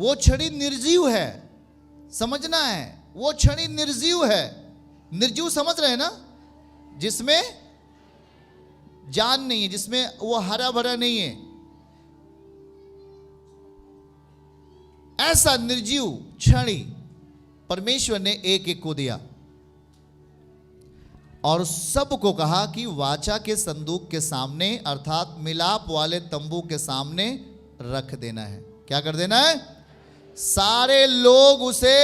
वो छड़ी निर्जीव है, समझना है, वो छड़ी निर्जीव है। निर्जीव समझ रहे हैं ना, जिसमें जान नहीं है, जिसमें वो हरा भरा नहीं है, ऐसा निर्जीव छड़ी परमेश्वर ने एक एक को दिया और सबको कहा कि वाचा के संदूक के सामने अर्थात मिलाप वाले तंबू के सामने रख देना है। क्या कर देना है? सारे लोग उसे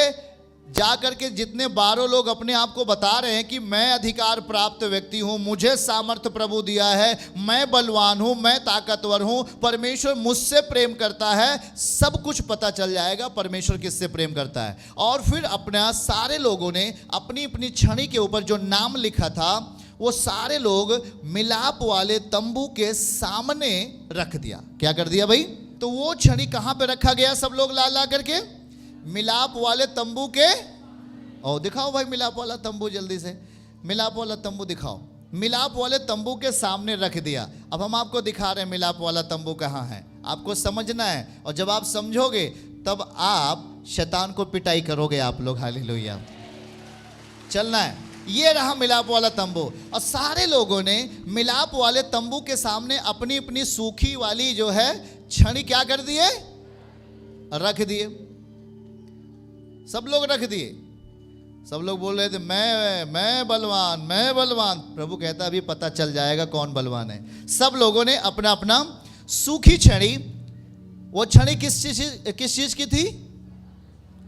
जाकर के, जितने 12 लोग अपने आप को बता रहे हैं कि मैं अधिकार प्राप्त व्यक्ति हूं, मुझे सामर्थ्य प्रभु दिया है, मैं बलवान हूं, मैं ताकतवर हूं, परमेश्वर मुझसे प्रेम करता है, सब कुछ पता चल जाएगा परमेश्वर किससे प्रेम करता है। और फिर अपना सारे लोगों ने अपनी अपनी छड़ी के ऊपर जो नाम लिखा था वो सारे लोग मिलाप वाले तंबू के सामने रख दिया। क्या कर दिया भाई? तो वो छड़ी कहां पे रखा गया? सब लोग ला ला करके मिलाप वाले तंबू के, और दिखाओ भाई मिलाप वाला तंबू, जल्दी से मिलाप वाला तंबू दिखाओ। मिलाप वाले तंबू के सामने रख दिया। अब हम आपको दिखा रहे हैं मिलाप वाला तंबू कहाँ है, आपको समझना है, और जब आप समझोगे तब आप शैतान को पिटाई करोगे आप लोग। हालेलुया, चलना है। ये रहा मिलाप वाला तंबू, और सारे लोगों ने मिलाप वाले तंबू के सामने अपनी अपनी सूखी वाली जो है छड़ी क्या कर दिए? रख दिए। सब लोग रख दिए। सब लोग बोल रहे थे मैं बलवान, मैं बलवान। प्रभु कहता अभी पता चल जाएगा कौन बलवान है। सब लोगों ने अपना अपना सूखी छड़ी, वो छड़ी किस चीज की थी?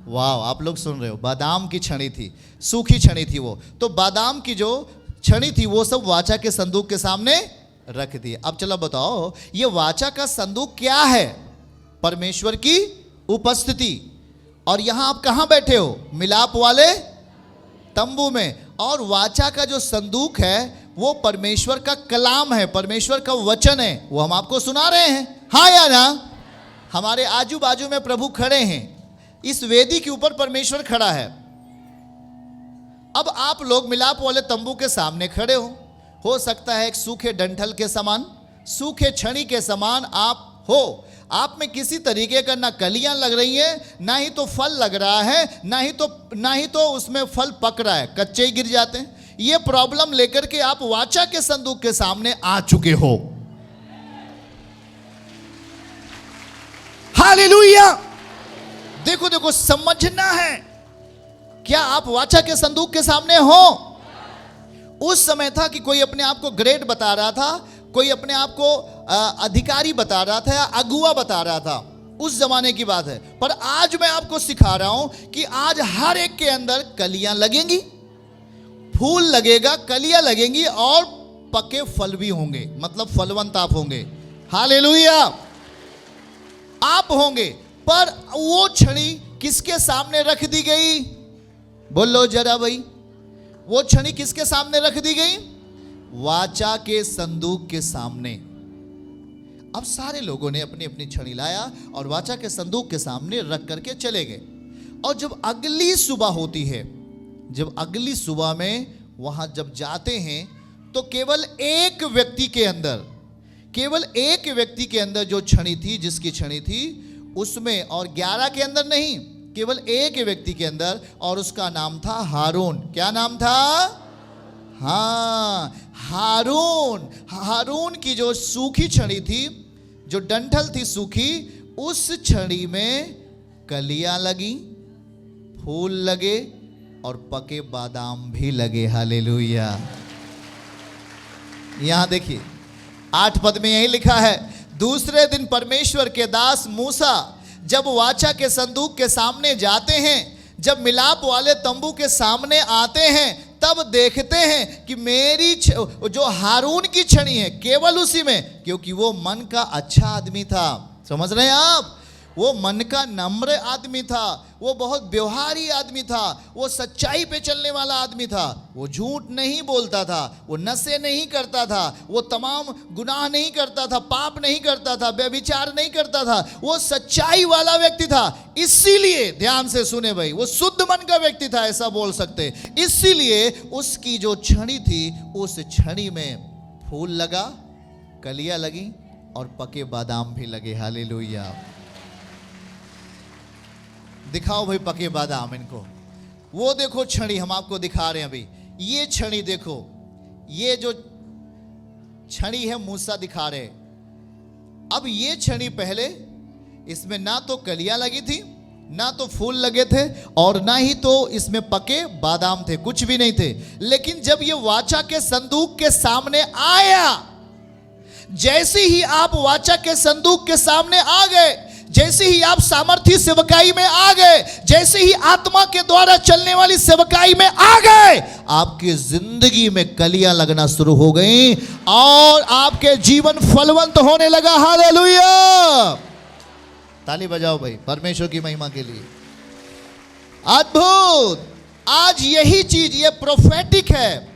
वाह, आप लोग सुन रहे हो, बादाम की छड़ी थी, सूखी छड़ी थी वो। तो बादाम की जो छड़ी थी वो सब वाचा के संदूक के सामने रख दी। अब चलो बताओ, ये वाचा का संदूक क्या है? परमेश्वर की उपस्थिति। और यहां आप कहां बैठे हो? मिलाप वाले तंबू में। और वाचा का जो संदूक है वो परमेश्वर का कलाम है, परमेश्वर का वचन है, वो हम आपको सुना रहे हैं। हाँ या ना? हमारे आजू बाजू में प्रभु खड़े हैं, इस वेदी के ऊपर परमेश्वर खड़ा है। अब आप लोग मिलाप वाले तंबू के सामने खड़े हो सकता है एक सूखे डंठल के समान, सूखे छड़ी के समान आप हो। आप में किसी तरीके का ना कलियां लग रही हैं, ना ही तो फल लग रहा है, ना ही तो उसमें फल पक रहा है, कच्चे ही गिर जाते हैं। ये प्रॉब्लम लेकर के आप वाचा के संदूक के सामने आ चुके हो। हालेलुया। देखो देखो, समझना है, क्या आप वाचा के संदूक के सामने हो? उस समय था कि कोई अपने आप को ग्रेट बता रहा था, कोई अपने आप को अधिकारी बता रहा था या अगुआ बता रहा था, उस जमाने की बात है। पर आज मैं आपको सिखा रहा हूं कि आज हर एक के अंदर कलियां लगेंगी, फूल लगेगा, कलियां लगेंगी और पके फल भी होंगे, मतलब फलवंत आप होंगे। हालेलुया, आप होंगे। पर वो छड़ी किसके सामने रख दी गई? बोलो जरा भाई, वो छड़ी किसके सामने रख दी गई? वाचा के संदूक के सामने। अब सारे लोगों ने अपनी अपनी छड़ी लाया और वाचा के संदूक के सामने रख करके चले गए। और जब अगली सुबह होती है, जब अगली सुबह में वहां जब जाते हैं, तो केवल एक व्यक्ति के अंदर जो छड़ी थी, जिसकी छड़ी थी उसमें, और 11 के अंदर नहीं, केवल एक व्यक्ति के अंदर, और उसका नाम था हारून। क्या नाम था? हाँ, हारून की जो सूखी छड़ी थी, जो डंठल थी सूखी, उस छड़ी में कलियां लगी, फूल लगे और पके बादाम भी लगे। हालेलुया। यहां देखिए 8 पद में यही लिखा है, दूसरे दिन परमेश्वर के दास मूसा जब वाचा के संदूक के सामने जाते हैं, जब मिलाप वाले तंबू के सामने आते हैं, तब देखते हैं कि मेरी जो हारून की छड़ी है केवल उसी में, क्योंकि वो मन का अच्छा आदमी था। समझ रहे हैं आप? वो मन का नम्र आदमी था, वो बहुत व्यवहारी आदमी था, वो सच्चाई पे चलने वाला आदमी था, वो झूठ नहीं बोलता था, वो नशे नहीं करता था, वो तमाम गुनाह नहीं करता था, पाप नहीं करता था, व्यभिचार नहीं करता था, वो सच्चाई वाला व्यक्ति था। इसीलिए ध्यान से सुने भाई, वो शुद्ध मन का व्यक्ति था, ऐसा बोल सकते। इसीलिए उसकी जो छड़ी थी, उस छड़ी में फूल लगा, कलियां लगी और पके बादाम भी लगे। हालेलुया। दिखाओ भाई पके बादाम इनको। वो देखो छड़ी हम आपको दिखा रहे हैं अभी, ये छड़ी देखो, ये जो छड़ी है मूसा दिखा रहे। अब ये छड़ी पहले इसमें ना तो कलियां लगी थी, ना तो फूल लगे थे, और ना ही तो इसमें पके बादाम थे, कुछ भी नहीं थे। लेकिन जब ये वाचा के संदूक के सामने आया, जैसे ही आप वाचा के संदूक के सामने आ गए, जैसे ही आप सामर्थी सेवकाई में आ गए, जैसे ही आत्मा के द्वारा चलने वाली सेवकाई में आ गए, आपकी जिंदगी में कलियां लगना शुरू हो गई और आपके जीवन फलवंत होने लगा। हालेलुया, ताली बजाओ भाई परमेश्वर की महिमा के लिए। अद्भुत। आज यही चीज, ये प्रोफेटिक है।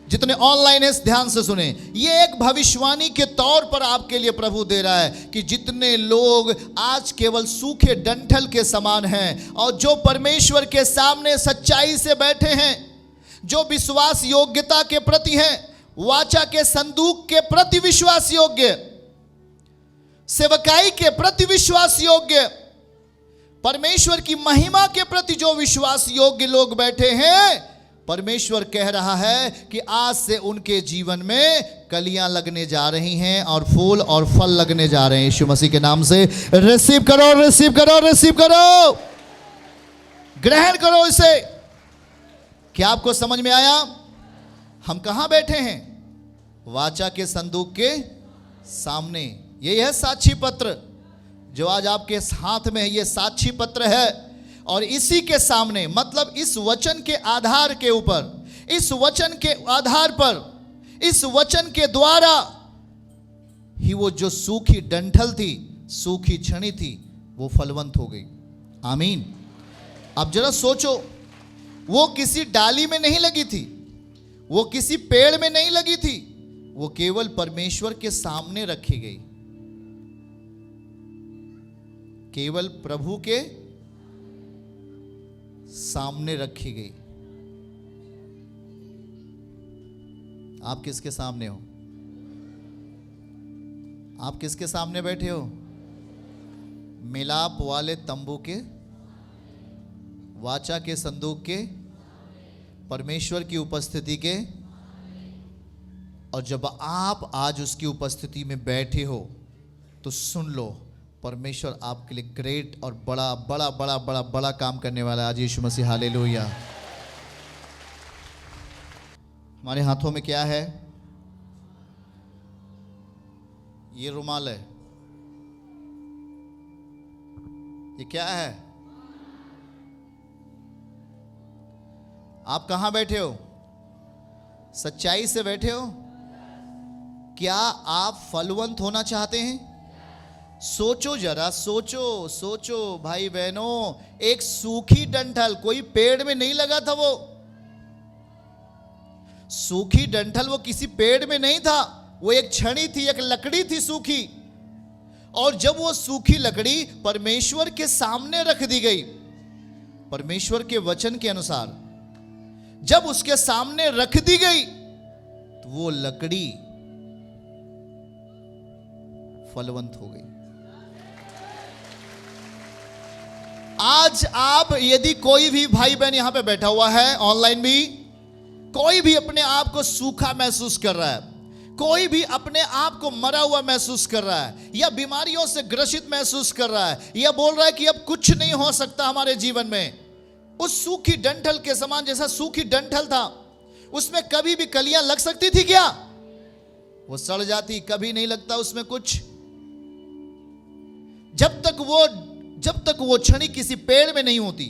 जितने ऑनलाइन है ध्यान से सुने, ये एक भविष्यवाणी के तौर पर आपके लिए प्रभु दे रहा है कि जितने लोग आज केवल सूखे डंठल के समान हैं और जो परमेश्वर के सामने सच्चाई से बैठे हैं, जो विश्वास योग्यता के प्रति हैं, वाचा के संदूक के प्रति विश्वास योग्य, सेवकाई के प्रति विश्वास योग्य, परमेश्वर की महिमा के प्रति जो विश्वास योग्य लोग बैठे हैं, परमेश्वर कह रहा है कि आज से उनके जीवन में कलियां लगने जा रही हैं और फूल और फल लगने जा रहे हैं। यीशु मसीह के नाम से रिसीव करो, रिसीव करो, रिसीव करो, ग्रहण करो इसे। क्या आपको समझ में आया? हम कहां बैठे हैं? वाचा के संदूक के सामने। यही है साक्षी पत्र जो आज आपके हाथ में है, ये साक्षी पत्र है। और इसी के सामने, मतलब इस वचन के आधार के ऊपर, इस वचन के आधार पर, इस वचन के द्वारा ही वो जो सूखी डंठल थी, सूखी छड़ी थी, वो फलवंत हो गई। आमीन। अब जरा सोचो, वो किसी डाली में नहीं लगी थी, वो किसी पेड़ में नहीं लगी थी, वो केवल परमेश्वर के सामने रखी गई, केवल प्रभु के सामने रखी गई। आप किसके सामने हो? आप किसके सामने बैठे हो? मिलाप वाले तंबू के, वाचा के संदूक के, परमेश्वर की उपस्थिति के। और जब आप आज उसकी उपस्थिति में बैठे हो तो सुन लो, परमेश्वर आपके लिए ग्रेट और बड़ा बड़ा बड़ा बड़ा बड़ा काम करने वाला है आज यीशु मसीह। हालेलुया। हमारे हाथों में क्या है? ये रुमाल है। ये क्या है? आप कहां बैठे हो? सच्चाई से बैठे हो? क्या आप फलवंत होना चाहते हैं? सोचो जरा, सोचो सोचो भाई बहनों, एक सूखी डंठल, कोई पेड़ में नहीं लगा था। वो सूखी डंठल वो किसी पेड़ में नहीं था, वो एक छड़ी थी, एक लकड़ी थी सूखी। और जब वो सूखी लकड़ी परमेश्वर के सामने रख दी गई, परमेश्वर के वचन के अनुसार जब उसके सामने रख दी गई, तो वो लकड़ी फलवंत हो गई। आज आप, यदि कोई भी भाई बहन यहां पे बैठा हुआ है, ऑनलाइन भी, कोई भी अपने आप को सूखा महसूस कर रहा है, कोई भी अपने आप को मरा हुआ महसूस कर रहा है, या बीमारियों से ग्रसित महसूस कर रहा है, या बोल रहा है कि अब कुछ नहीं हो सकता हमारे जीवन में, उस सूखी डंठल के समान, जैसा सूखी डंठल था, उसमें कभी भी कलियां लग सकती थी क्या? वो सड़ जाती, कभी नहीं लगता उसमें कुछ। जब तक वो छड़ी किसी पेड़ में नहीं होती,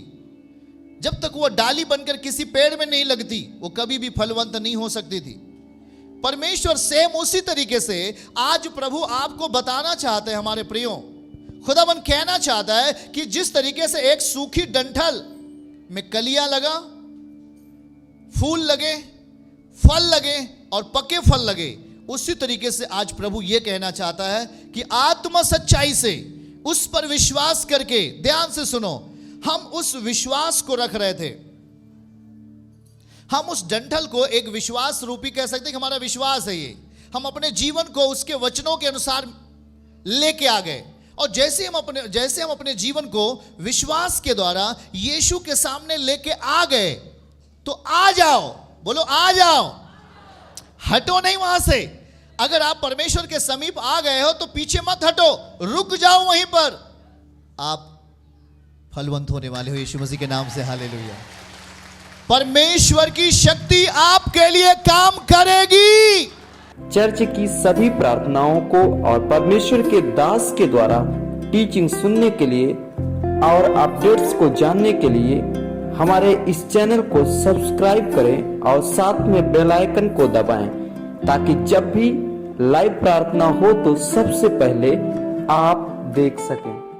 जब तक वो डाली बनकर किसी पेड़ में नहीं लगती, वो कभी भी फलवंत नहीं हो सकती थी। परमेश्वर सेम उसी तरीके से आज प्रभु आपको बताना चाहते हैं, हमारे प्रियो, खुदावन कहना चाहता है कि जिस तरीके से एक सूखी डंठल में कलियां लगा, फूल लगे, फल लगे और पके फल लगे, उसी तरीके से आज प्रभु यह कहना चाहता है कि आत्मा सच्चाई से उस पर विश्वास करके, ध्यान से सुनो, हम उस विश्वास को रख रहे थे। हम उस डंठल को एक विश्वास रूपी कह सकते हैं कि हमारा विश्वास है ये, हम अपने जीवन को उसके वचनों के अनुसार लेके आ गए। और जैसे हम अपने जीवन को विश्वास के द्वारा यीशु के सामने लेके आ गए, तो आ जाओ, बोलो आ जाओ, हटो नहीं वहां से। अगर आप परमेश्वर के समीप आ गए हो तो पीछे मत हटो, रुक जाओ वहीं पर, आप फलवंत होने वाले हो यीशु मसीह के नाम से। हालेलुया। परमेश्वर की शक्ति आपके लिए काम करेगी। चर्च की सभी प्रार्थनाओं को और परमेश्वर के दास के द्वारा टीचिंग सुनने के लिए और अपडेट्स को जानने के लिए हमारे इस चैनल को सब्सक्राइब करें और साथ में बेल आइकन को दबाएं, ताकि जब भी लाइव प्रार्थना हो तो सबसे पहले आप देख सकें।